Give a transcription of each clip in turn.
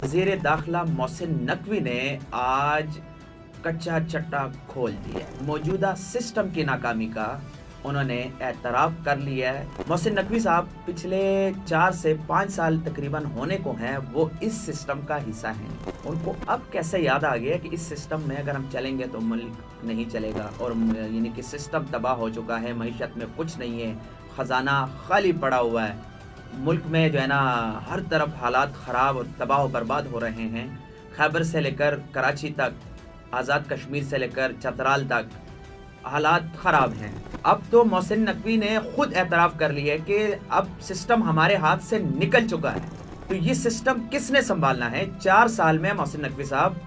वज़ीर दाखिला मोहसिन नकवी ने आज कच्चा चट्टा खोल दिया। मौजूदा सिस्टम की नाकामी का उन्होंने एतराफ़ कर लिया है। मोहसिन नकवी साहब पिछले 4 से 5 साल तकरीबन होने को हैं, वो इस सिस्टम का हिस्सा हैं। उनको अब कैसे याद आ गया कि इस सिस्टम में अगर हम चलेंगे तो मुल्क नहीं चलेगा, और यानी कि सिस्टम तबाह हो चुका है, मईशत में कुछ नहीं है, ख़जाना खाली पड़ा हुआ है, मुल्क में जो है ना हर तरफ हालात ख़राब और तबाह और बर्बाद हो रहे हैं। खैबर से लेकर कराची तक, आज़ाद कश्मीर से लेकर चतराल तक हालात ख़राब हैं। अब तो मोहसिन नकवी ने खुद एतराफ़ कर लिया है कि अब सिस्टम हमारे हाथ से निकल चुका है। तो ये सिस्टम किसने संभालना है? 4 साल में मोहसिन नकवी साहब,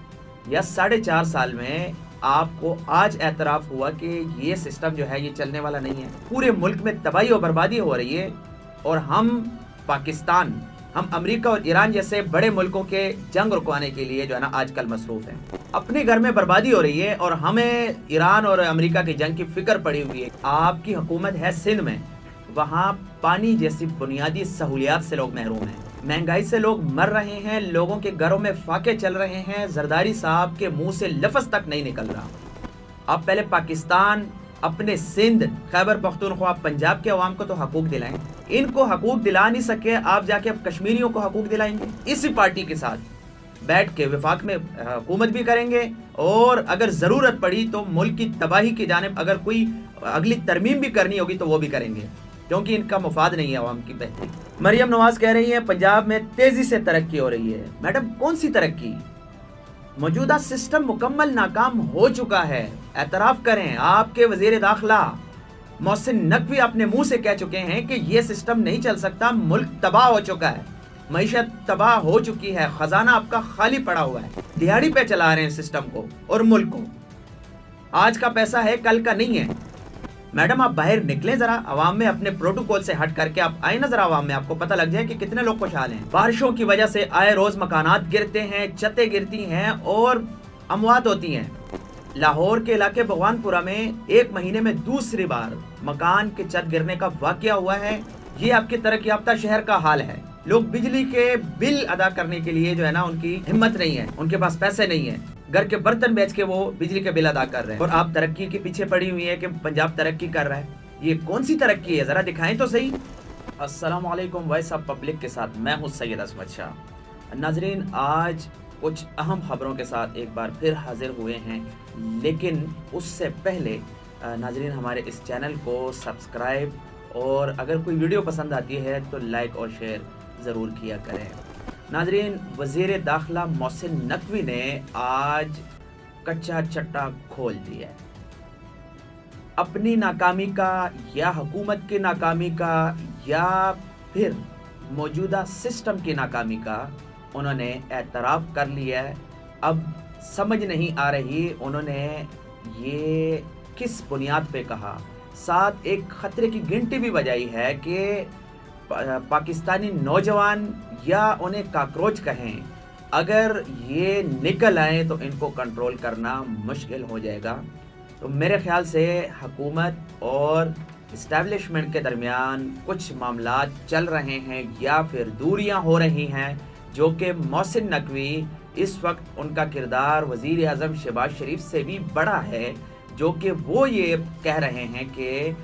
या 4.5 साल में आपको आज एतराफ़ हुआ कि ये सिस्टम जो है ये चलने वाला नहीं है। पूरे मुल्क में तबाही और बर्बादी हो रही है, और हम पाकिस्तान, हम अमेरिका और ईरान जैसे बड़े मुल्कों के जंग रुकवाने के लिए जो है ना आजकल मसरूफ़ हैं। अपने घर में बर्बादी हो रही है और हमें ईरान और अमेरिका की जंग की फ़िक्र पड़ी हुई है। आपकी हुकूमत है सिंध में, वहाँ पानी जैसी बुनियादी सहूलियात से लोग महरूम हैं, महंगाई से लोग मर रहे हैं, लोगों के घरों में फाके चल रहे हैं, जरदारी साहब के मुंह से लफ्ज़ तक नहीं निकल रहा। अब पहले पाकिस्तान अपने सिंध, खैबर पख्तूनख्वा, पंजाब के अवाम को तो हकूक दिलाएं। इनको हकूक दिला नहीं सके, आप जाके अब कश्मीरियों को हकूक दिलाएंगे। इसी पार्टी के साथ बैठ के विफाक में हुकूमत भी करेंगे, और अगर ज़रूरत पड़ी तो मुल्क की तबाही की जानिब अगर कोई अगली तरमीम भी करनी होगी तो वो भी करेंगे, क्योंकि इनका मुफाद नहीं है अवाम की बेहतरी। मरियम नवाज कह रही हैं पंजाब में तेज़ी से तरक्की हो रही है। मैडम, कौन सी तरक्की? मौजूदा सिस्टम मुकम्मल नाकाम हो चुका है। एतराफ़ करें। आपके वज़ीर दाखिला मोहसिन नकवी अपने मुंह से कह चुके हैं कि ये सिस्टम नहीं चल सकता, मुल्क तबाह हो चुका है, मईशत तबाह हो चुकी है, ख़जाना आपका खाली पड़ा हुआ है, दिहाड़ी पे चला रहे हैं सिस्टम को और मुल्क को। आज का पैसा है, कल का नहीं है। मैडम, आप बाहर निकलें ज़रा, आवाम में अपने प्रोटोकॉल से हट करके आप आए ना ज़रा आवाम में, आपको पता लग जाए कि कितने लोग खुशहाल हैं। बारिशों की वजह से आए रोज़ मकानात गिरते हैं, छतें गिरती हैं और अमवात होती हैं। लाहौर के इलाके भगवानपुरा में 1 महीने में दूसरी बार मकान के छत गिरने का वाक़या हुआ है। ये आपके तरक्की याफ्ता शहर का हाल है। लोग बिजली के बिल अदा करने के लिए जो है ना उनकी हिम्मत नहीं है, उनके पास पैसे नहीं है, घर के बर्तन बेच के वो बिजली के बिल अदा कर रहे हैं, और आप तरक्की के पीछे पड़ी हुई है कि पंजाब तरक्की कर रहा है। ये कौन सी तरक्की है, ज़रा दिखाएं तो सही। अस्सलाम वालेकुम, वॉइस ऑफ पब्लिक के साथ मैं हूँ सैयद असमत शाह। नाजरीन, आज कुछ अहम खबरों के साथ एक बार फिर हाजिर हुए हैं, लेकिन उससे पहले नाजरीन हमारे इस चैनल को सब्सक्राइब, और अगर कोई वीडियो पसंद आती है तो लाइक और शेयर ज़रूर किया करें। नाजरीन, वज़ीर दाखिला मोहसिन नकवी ने आज कच्चा चट्टा खोल दिया है। अपनी नाकामी का, या हुकूमत की नाकामी का, या फिर मौजूदा सिस्टम की नाकामी का उन्होंने एतराफ़ कर लिया है। अब समझ नहीं आ रही उन्होंने ये किस बुनियाद पे कहा। साथ एक ख़तरे की घंटी भी बजाई है कि पाकिस्तानी नौजवान, या उन्हें काकरोच कहें, अगर ये निकल आए तो इनको कंट्रोल करना मुश्किल हो जाएगा। तो मेरे ख़्याल से हुकूमत और इस्टेब्लिशमेंट के दरमियान कुछ मामलात चल रहे हैं, या फिर दूरियां हो रही हैं, जो कि मोहसिन नकवी इस वक्त उनका किरदार वज़ीर आज़म शहबाज शरीफ से भी बड़ा है, जो कि वो ये कह रहे हैं कि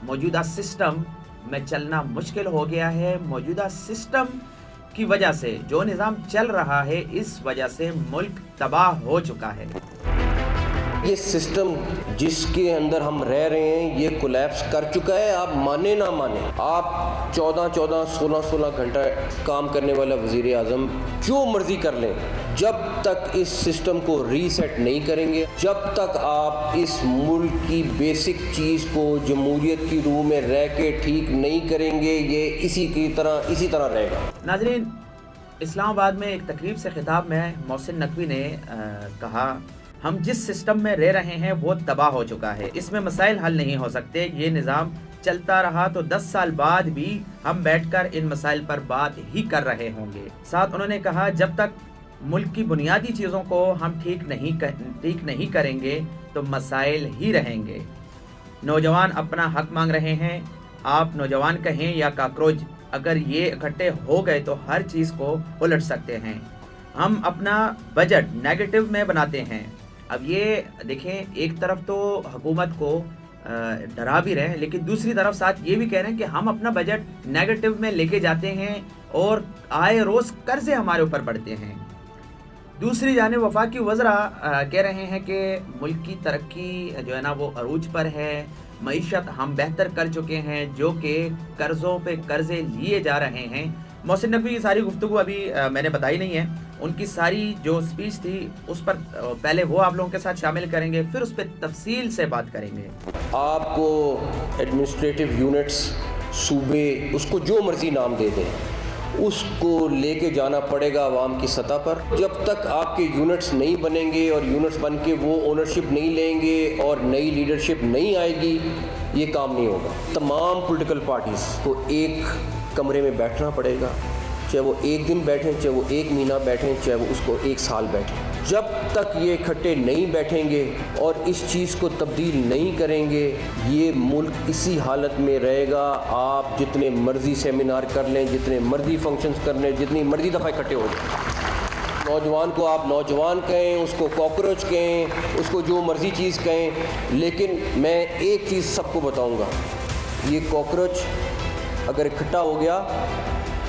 मौजूदा सिस्टम में चलना मुश्किल हो गया है। मौजूदा सिस्टम की वजह से जो निज़ाम चल रहा है, इस वजह से मुल्क तबाह हो चुका है। ये सिस्टम जिसके अंदर हम रह रहे हैं ये कोलैप्स कर चुका है। आप माने ना माने, आप 14-14, 16-16 घंटा काम करने वाला वज़ीर आज़म जो मर्ज़ी कर लें, जब तक इस सिस्टम को रीसेट नहीं करेंगे, जब तक आप इस मुल्क की बेसिक चीज़ को जमहूरियत की रूह में रह के ठीक नहीं करेंगे, ये इसी तरह रहेगा। नाज़रीन, इस्लामाबाद में एक तकरीब से खिताब में मोहसिन नकवी ने कहा, हम जिस सिस्टम में रह रहे हैं वो तबाह हो चुका है, इसमें मसाइल हल नहीं हो सकते। ये निज़ाम चलता रहा तो 10 साल बाद भी हम बैठकर इन मसाइल पर बात ही कर रहे होंगे। साथ उन्होंने कहा, जब तक मुल्क की बुनियादी चीज़ों को हम ठीक नहीं करेंगे तो मसाइल ही रहेंगे। नौजवान अपना हक मांग रहे हैं, आप नौजवान कहें या काकरोच, अगर ये इकट्ठे हो गए तो हर चीज़ को उलट सकते हैं। हम अपना बजट नेगेटिव में बनाते हैं। अब ये देखें, एक तरफ तो हुकूमत को डरा भी रहे हैं, लेकिन दूसरी तरफ साथ ये भी कह रहे हैं कि हम अपना बजट नेगेटिव में लेके जाते हैं और आए रोज़ कर्जे हमारे ऊपर बढ़ते हैं। दूसरी जानिब वफाकी वज़रा कह रहे हैं कि मुल्क की तरक्की जो है ना वो अरूज पर है, मईशत हम बेहतर कर चुके हैं, जो कि कर्ज़ों पे कर्ज़े लिए जा रहे हैं। मोहसिन नकवी की सारी गुफ्तगू अभी मैंने बताई नहीं है, उनकी सारी जो स्पीच थी उस पर पहले वो आप लोगों के साथ शामिल करेंगे, फिर उस पर तफसील से बात करेंगे। आपको एडमिनिस्ट्रेटिव यूनिट्स, सूबे, उसको जो मर्ज़ी नाम दे दें, उसको लेके जाना पड़ेगा आवाम की सतह पर। जब तक आपके यूनिट्स नहीं बनेंगे और यूनिट्स बन के वो ओनरशिप नहीं लेंगे और नई लीडरशिप नहीं आएगी, ये काम नहीं होगा। तमाम पॉलिटिकल पार्टीज़ को एक कमरे में बैठना पड़ेगा, चाहे वो एक दिन बैठें, चाहे वो एक महीना बैठें, चाहे वो उसको एक साल बैठें। जब तक ये इकट्ठे नहीं बैठेंगे और इस चीज़ को तब्दील नहीं करेंगे, ये मुल्क इसी हालत में रहेगा। आप जितने मर्ज़ी सेमिनार कर लें, जितने मर्ज़ी फंक्शंस कर लें, जितनी मर्ज़ी दफ़ा इकट्ठे हो जाए, नौजवान को आप नौजवान कहें, उसको कॉकरोच कहें, उसको जो मर्ज़ी चीज़ कहें, लेकिन मैं एक चीज़ सबको बताऊँगा, ये कॉकरोच अगर इकट्ठा हो गया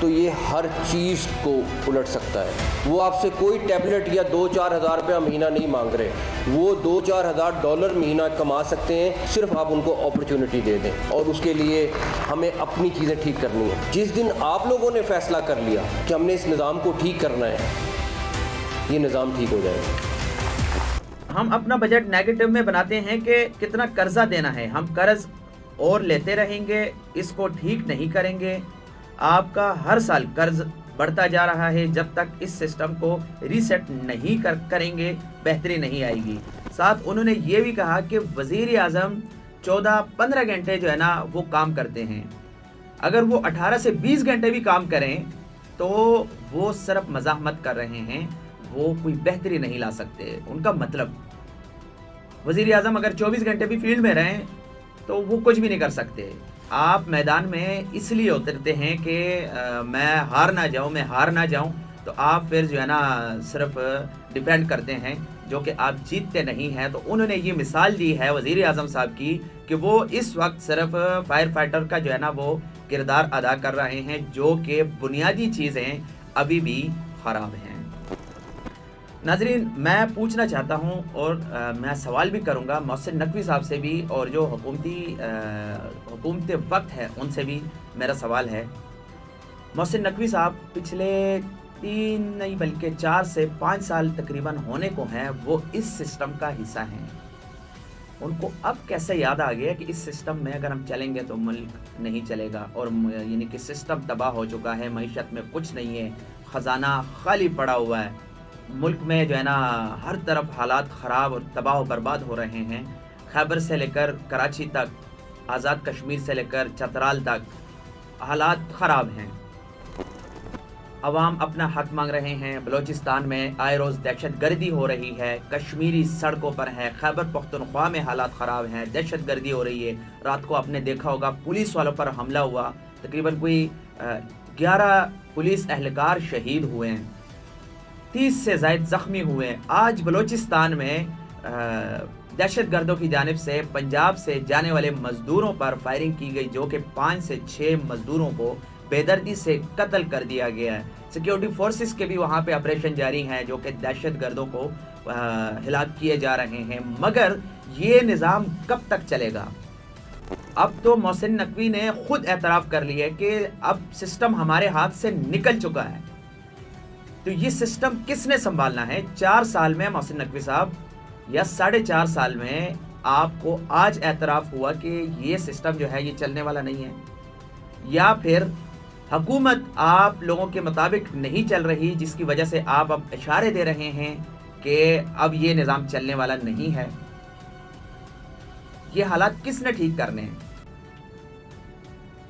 तो ये हर चीज़ को उलट सकता है। वो आपसे कोई टैबलेट या 2-4 हज़ार रुपया महीना नहीं मांग रहे, वो 2-4 हज़ार डॉलर महीना कमा सकते हैं, सिर्फ आप उनको अपॉर्चुनिटी दे दें। और उसके लिए हमें अपनी चीज़ें ठीक करनी है। जिस दिन आप लोगों ने फ़ैसला कर लिया कि हमने इस निज़ाम को ठीक करना है, ये निज़ाम ठीक हो जाएगा। हम अपना बजट नेगेटिव में बनाते हैं कि कितना कर्जा देना है, हम कर्ज और लेते रहेंगे, इसको ठीक नहीं करेंगे। आपका हर साल कर्ज बढ़ता जा रहा है, जब तक इस सिस्टम को रीसेट नहीं करेंगे बेहतरी नहीं आएगी। साथ उन्होंने ये भी कहा कि वज़ीर आज़म 14-15 घंटे जो है ना वो काम करते हैं, अगर वो 18 से 20 घंटे भी काम करें तो वो सिर्फ मज़ाहमत कर रहे हैं, वो कोई बेहतरी नहीं ला सकते। उनका मतलब वज़ीर आज़म अगर 24 घंटे भी फील्ड में रहें तो वो कुछ भी नहीं कर सकते। आप मैदान में इसलिए उतरते हैं कि मैं हार ना जाऊं, तो आप फिर जो है ना सिर्फ डिफेंड करते हैं, जो कि आप जीतते नहीं हैं। तो उन्होंने ये मिसाल दी है वज़ीर आज़म साहब की कि वो इस वक्त सिर्फ फायर फाइटर का जो है ना वो किरदार अदा कर रहे हैं, जो कि बुनियादी चीज़ें अभी भी ख़राब हैं। नाज़रीन, मैं पूछना चाहता हूं और मैं सवाल भी करूंगा मोहसिन नकवी साहब से भी, और जो हुकूमत वक्त है उनसे भी मेरा सवाल है। मोहसिन नकवी साहब पिछले 3 नहीं बल्कि 4 से 5 साल तकरीबन होने को हैं वो इस सिस्टम का हिस्सा हैं। उनको अब कैसे याद आ गया कि इस सिस्टम में अगर हम चलेंगे तो मुल्क नहीं चलेगा, और यानी कि सिस्टम तबाह हो चुका है, मईशत में कुछ नहीं है, ख़जाना खाली पड़ा हुआ है, मुल्क में जो है ना हर तरफ हालात ख़राब और तबाह बर्बाद हो रहे हैं। खैबर से लेकर कराची तक, आज़ाद कश्मीर से लेकर चतराल तक हालात ख़राब हैं। अवाम अपना हक मांग रहे हैं। बलूचिस्तान में आए रोज़ दहशत गर्दी हो रही है, कश्मीरी सड़कों पर है, खैबर पख्तूनख्वा में हालात ख़राब हैं, दहशत गर्दी हो रही है। रात को आपने देखा होगा पुलिस वालों पर हमला हुआ, तकरीबन कोई 11 पुलिस एहलकार शहीद हुए हैं, 30 से ज़ायद ज़ख्मी हुए। आज बलूचिस्तान में दहशत गर्दों की जानिब से पंजाब से जाने वाले मज़दूरों पर फायरिंग की गई, जो कि 5 से 6 मज़दूरों को बेदर्दी से कत्ल कर दिया गया है। सिक्योरिटी फोर्सेस के भी वहाँ पे ऑपरेशन जारी हैं, जो कि दहशत गर्दों को हिलाक किए जा रहे हैं। मगर ये निज़ाम कब तक चलेगा? अब तो मोहसिन नकवी ने खुद एतराफ़ कर लिया कि अब सिस्टम हमारे हाथ से निकल चुका है, तो ये सिस्टम किसने संभालना है? 4 साल में मोहसिन नकवी साहब, या 4.5 साल में आपको आज एतराफ़ हुआ कि ये सिस्टम जो है ये चलने वाला नहीं है, या फिर हुकूमत आप लोगों के मुताबिक नहीं चल रही, जिसकी वजह से आप अब इशारे दे रहे हैं कि अब ये निज़ाम चलने वाला नहीं है। ये हालात किसने ठीक करने हैं?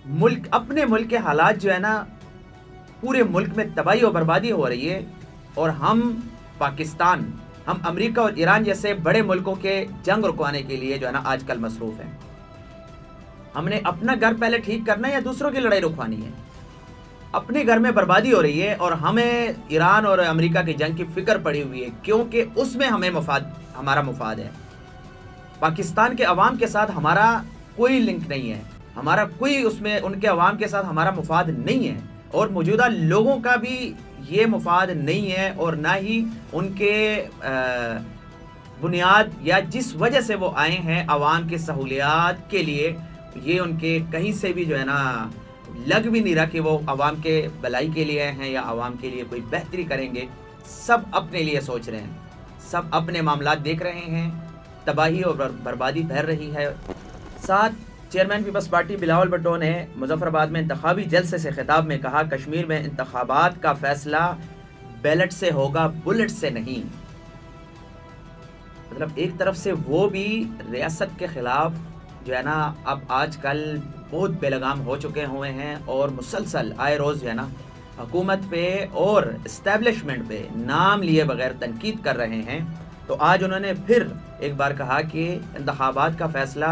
मुल्क, अपने मुल्क के हालात जो है ना, पूरे मुल्क में तबाही और बर्बादी हो रही है, और हम पाकिस्तान, हम अमेरिका और ईरान जैसे बड़े मुल्कों के जंग रुकवाने के लिए जो है ना आजकल मसरूफ़ हैं। हमने अपना घर पहले ठीक करना है या दूसरों की लड़ाई रुकवानी है? اپنے گھر میں بربادی ہو رہی ہے اور ہمیں ایران اور امریکہ کی جنگ کی فکر پڑی ہوئی ہے، کیونکہ اس میں ہمارا مفاد ہے۔ پاکستان کے عوام کے ساتھ ہمارا کوئی لنک نہیں ہے، ہمارا کوئی اس میں ان کے عوام کے ساتھ ہمارا مفاد نہیں ہے، اور موجودہ لوگوں کا بھی یہ مفاد نہیں ہے، اور نہ ہی ان کے بنیاد یا جس وجہ سے وہ آئے ہیں عوام کی سہولیات کے لیے، یہ ان کے کہیں سے بھی جو ہے نا لگ بھی نہیں رہا کہ وہ عوام کے بھلائی کے لیے ہیں یا عوام کے لیے کوئی بہتری کریں گے۔ سب اپنے لیے سوچ رہے ہیں، سب اپنے معاملات دیکھ رہے ہیں، تباہی اور بربادی پھیل رہی ہے۔ ساتھ چیئرمین پیپلز پارٹی بلاول بھٹو نے مظفر آباد میں انتخابی جلسے سے خطاب میں کہا، کشمیر میں انتخابات کا فیصلہ بیلٹ سے ہوگا، بلٹ سے نہیں۔ مطلب ایک طرف سے وہ بھی ریاست کے خلاف جو ہے نا اب آج کل بہت بے لگام ہو چکے ہوئے ہیں، اور مسلسل آئے روز جو ہے نا حکومت پہ اور اسٹیبلشمنٹ پہ نام لیے بغیر تنقید کر رہے ہیں۔ تو آج انہوں نے پھر ایک بار کہا کہ انتخابات کا فیصلہ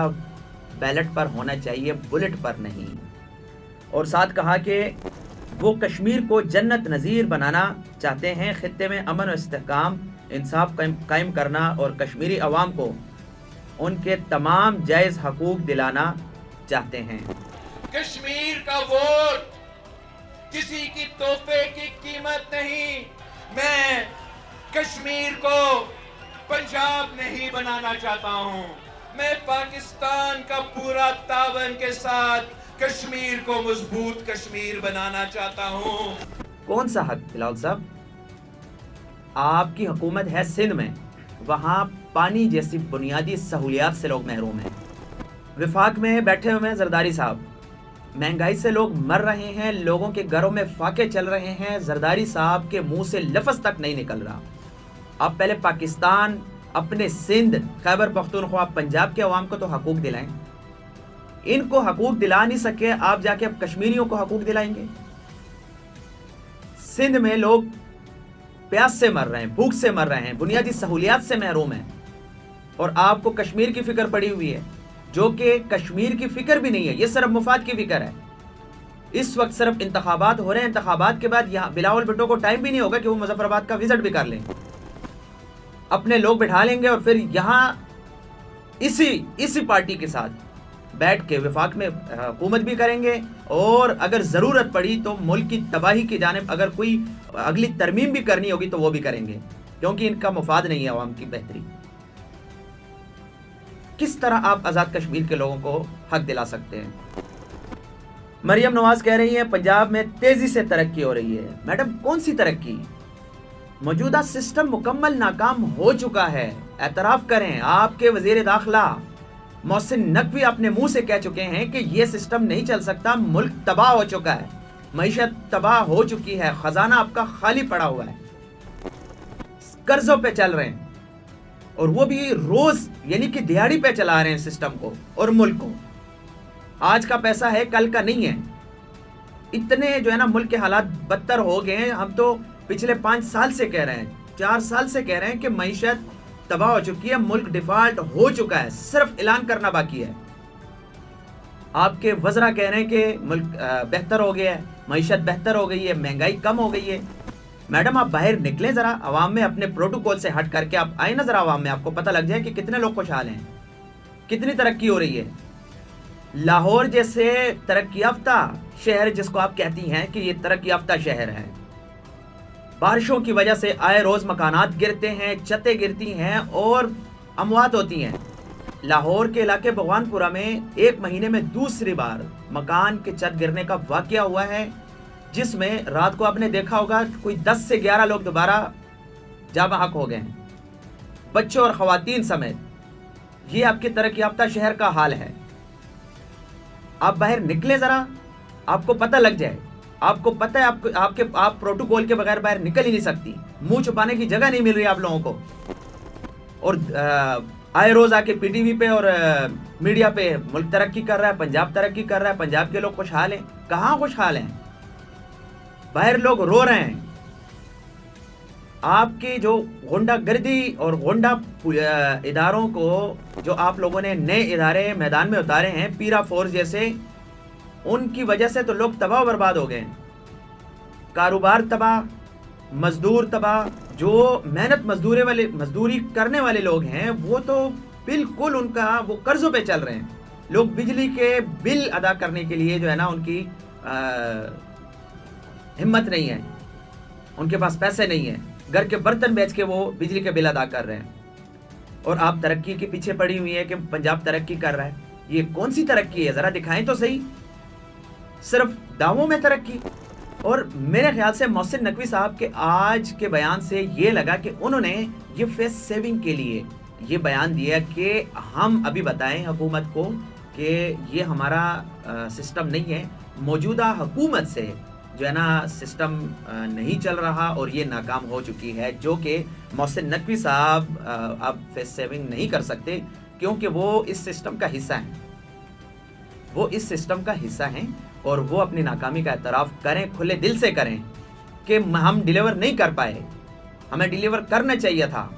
بیلٹ پر ہونا چاہیے، بلٹ پر نہیں، اور ساتھ کہا کہ وہ کشمیر کو جنت نظیر بنانا چاہتے ہیں، خطے میں امن و استحکام، انصاف قائم کرنا اور کشمیری عوام کو ان کے تمام جائز حقوق دلانا چاہتے ہیں۔ کشمیر کا ووٹ کسی کی تحفے کی قیمت نہیں۔ میں کشمیر کو پنجاب نہیں بنانا چاہتا ہوں، میں پاکستان کا پورا تعاون کے ساتھ کشمیر کو مضبوط کشمیر بنانا چاہتا ہوں۔ کون سا حق بلاول صاحب؟ آپ کی حکومت ہے سندھ میں، وہاں پانی جیسی بنیادی سہولیات سے لوگ محروم ہیں۔ وفاق میں بیٹھے ہوئے ہیں زرداری صاحب، مہنگائی سے لوگ مر رہے ہیں، لوگوں کے گھروں میں فاقے چل رہے ہیں، زرداری صاحب کے منہ سے لفظ تک نہیں نکل رہا۔ آپ پہلے پاکستان، اپنے سندھ، خیبر پختونخوا، پنجاب کے عوام کو تو حقوق دلائیں۔ ان کو حقوق دلا نہیں سکے، آپ جا کے اب کشمیریوں کو حقوق دلائیں گے؟ سندھ میں لوگ پیاس سے مر رہے ہیں، بھوک سے مر رہے ہیں، بنیادی سہولیات سے محروم ہیں، اور آپ کو کشمیر کی فکر پڑی ہوئی ہے، جو کہ کشمیر کی فکر بھی نہیں ہے، یہ صرف مفاد کی فکر ہے۔ اس وقت صرف انتخابات ہو رہے ہیں، انتخابات کے بعد یہاں بلاول بھٹو کو ٹائم بھی نہیں ہوگا کہ وہ مظفر آباد کا وزٹ بھی کر لیں، اپنے لوگ بٹھا لیں گے اور پھر یہاں اسی پارٹی کے ساتھ بیٹھ کے وفاق میں حکومت بھی کریں گے، اور اگر ضرورت پڑی تو ملک کی تباہی کی جانب اگر کوئی اگلی ترمیم بھی کرنی ہوگی تو وہ بھی کریں گے، کیونکہ ان کا مفاد نہیں ہے عوام کی بہتری۔ کس طرح آپ آزاد کشمیر کے لوگوں کو حق دلا سکتے ہیں؟ مریم نواز کہہ رہی ہیں پنجاب میں تیزی سے ترقی ہو رہی ہے۔ میڈم کون سی ترقی؟ موجودہ سسٹم مکمل ناکام ہو چکا ہے، اعتراف کریں۔ آپ کے وزیر داخلہ محسن نقوی اپنے منہ سے کہہ چکے ہیں کہ یہ سسٹم نہیں چل سکتا، ملک تباہ ہو چکا ہے، معیشت تباہ ہو چکی ہے، خزانہ آپ کا خالی پڑا ہوا ہے، قرضوں پہ چل رہے ہیں، اور وہ بھی روز یعنی کہ دیہاڑی پہ چلا رہے ہیں سسٹم کو اور ملک کو۔ آج کا پیسہ ہے، کل کا نہیں ہے۔ اتنے جو ہے نا ملک کے حالات بدتر ہو گئے ہیں، ہم تو پچھلے 5 سال سے کہہ رہے ہیں، 4 سال سے کہہ رہے ہیں کہ معیشت تباہ ہو چکی ہے، ملک ڈیفالٹ ہو چکا ہے، صرف اعلان کرنا باقی ہے۔ آپ کے وزراء کہہ رہے ہیں کہ ملک بہتر ہو گیا ہے، معیشت بہتر ہو گئی ہے، مہنگائی کم ہو گئی ہے۔ میڈم آپ باہر نکلیں ذرا، عوام میں اپنے پروٹوکول سے ہٹ کر کے آپ آئیں نا ذرا عوام میں، آپ کو پتہ لگ جائے کہ کتنے لوگ خوشحال ہیں، کتنی ترقی ہو رہی ہے۔ لاہور جیسے ترقی یافتہ شہر جس کو آپ کہتی ہیں کہ یہ ترقی یافتہ شہر ہے، بارشوں کی وجہ سے آئے روز مکانات گرتے ہیں، چھتیں گرتی ہیں اور اموات ہوتی ہیں۔ لاہور کے علاقے بھگوان پورہ میں 1 مہینے میں دوسری بار مکان کے چھت گرنے کا واقعہ ہوا ہے، جس میں رات کو آپ نے دیکھا ہوگا کوئی 10 سے 11 لوگ دوبارہ جاں بحق ہو گئے ہیں، بچوں اور خواتین سمیت۔ یہ آپ کے ترقی یافتہ شہر کا حال ہے۔ آپ باہر نکلیں ذرا، آپ کو پتہ لگ جائے، آپ کو پتہ ہے آپ پروٹوکول کے بغیر باہر نکل ہی نہیں سکتی، منہ چھپانے کی جگہ نہیں مل رہی آپ لوگوں کو، اور آئے روز آ کے پی ٹی وی پہ اور میڈیا پہ ملک ترقی کر رہا ہے، پنجاب ترقی کر رہا ہے، پنجاب کے لوگ خوشحال ہیں۔ کہاں خوشحال ہیں؟ باہر لوگ رو رہے ہیں۔ آپ کی جو غنڈہ گردی اور غنڈہ اداروں کو جو آپ لوگوں نے نئے ادارے میدان میں اتارے ہیں، پیرا فورس جیسے، ان کی وجہ سے تو لوگ تباہ و برباد ہو گئے ہیں۔ कारोबार तबाह, मजदूर तबाह, जो मेहनत मजदूरी करने वाले लोग हैं वो तो बिल्कुल उनका वो कर्जों पे चल रहे हैं। लोग बिजली के बिल अदा करने के लिए जो है ना उनकी हिम्मत नहीं है, उनके पास पैसे नहीं है, घर के बर्तन बेच के वो बिजली के बिल अदा कर रहे हैं। और आप तरक्की के पीछे पड़ी हुई है कि पंजाब तरक्की कर रहा है। ये कौन सी तरक्की है, ज़रा दिखाएं तो सही। सिर्फ दावों में तरक्की। और मेरे ख्याल से मोहसिन नकवी साहब के आज के बयान से ये लगा कि उन्होंने ये फेस सेविंग के लिए ये बयान दिया कि हम अभी बताएं हुकूमत को कि ये हमारा सिस्टम नहीं है, मौजूदा हुकूमत से जो है ना सिस्टम नहीं चल रहा और ये नाकाम हो चुकी है, जो कि मोहसिन नकवी साहब अब फेस सेविंग नहीं कर सकते क्योंकि वो इस सिस्टम का हिस्सा हैं, वो इस सिस्टम का हिस्सा हैं और वो अपनी नाकामी का एतराफ़ करें, खुले दिल से करें कि हम डिलीवर नहीं कर पाए, हमें डिलीवर करना चाहिए था।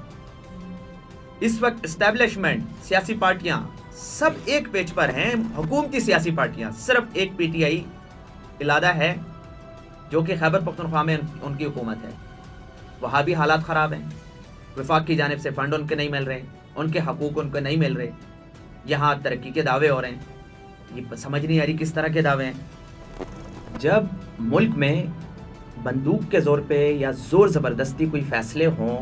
इस वक्त इस्टेब्लिशमेंट, सियासी पार्टियां सब एक पेज पर हैं, हुकूमती सियासी पार्टियां, सिर्फ एक पीटीआई इलादा है जो कि खैबर पख्तूनख्वा में उनकी हुकूमत है। वहाँ भी हालात ख़राब हैं, वफाक की जानिब से फ़ंड उनके नहीं मिल रहे, उनके हकूक़ उनको नहीं मिल रहे, यहाँ तरक्की के दावे हो रहे हैं। ये समझ नहीं आ रही किस तरह के दावे हैं। जब मुल्क में बंदूक के ज़ोर पे या ज़ोर ज़बरदस्ती कोई फ़ैसले हों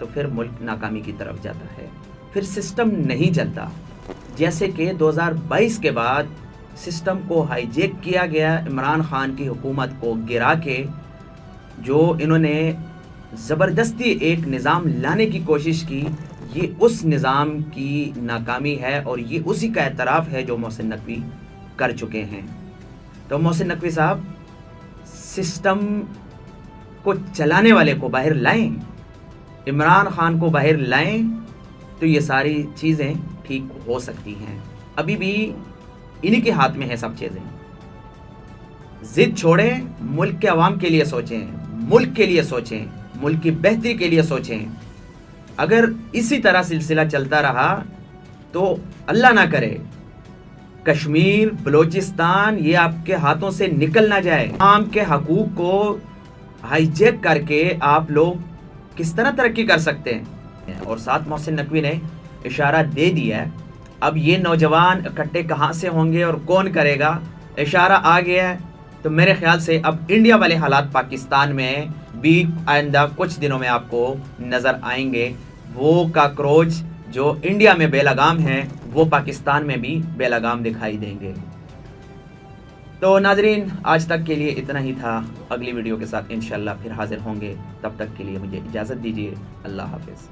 तो फिर मुल्क नाकामी की तरफ जाता है, फिर सिस्टम नहीं चलता। जैसे कि 2022 के बाद सिस्टम को हाईजैक किया गया, इमरान खान की हुकूमत को गिरा के जो इन्होंने ज़बरदस्ती एक निज़ाम लाने की कोशिश की, ये उस निज़ाम की नाकामी है और ये उसी का एतराफ़ है जो मोहसिन नकवी कर चुके हैं। तो मोहसिन नकवी साहब सिस्टम को चलाने वाले को बाहर लाएं, इमरान खान को बाहर लाएं, तो ये सारी चीज़ें ठीक हो सकती हैं। अभी भी इन्हीं के हाथ में है सब चीज़ें। ज़िद छोड़ें, मुल्क के अवाम के लिए सोचें, मुल्क के लिए सोचें, मुल्क की बेहतरी के लिए सोचें। अगर इसी तरह सिलसिला चलता रहा तो अल्लाह ना करे कश्मीर, बलोचिस्तान ये आपके हाथों से निकल ना जाए। आम के हकूक़ को हाईजैक करके आप लोग किस तरह तरक्की कर सकते हैं। और साथ मोहसिन नकवी ने इशारा दे दिया है, अब ये नौजवान इकट्ठे कहाँ से होंगे और कौन करेगा, इशारा आ गया है। तो मेरे ख्याल से अब इंडिया वाले हालात पाकिस्तान में भी आइंदा कुछ दिनों में आपको नज़र आएंगे। वो काकरोच जो इंडिया में बेलगाम हैं वो पाकिस्तान में भी बेलगाम दिखाई देंगे। तो नाजरीन, आज तक के लिए इतना ही था। अगली वीडियो के साथ इंशाल्लाह फिर हाजिर होंगे। तब तक के लिए मुझे इजाज़त दीजिए। अल्लाह हाफिज़।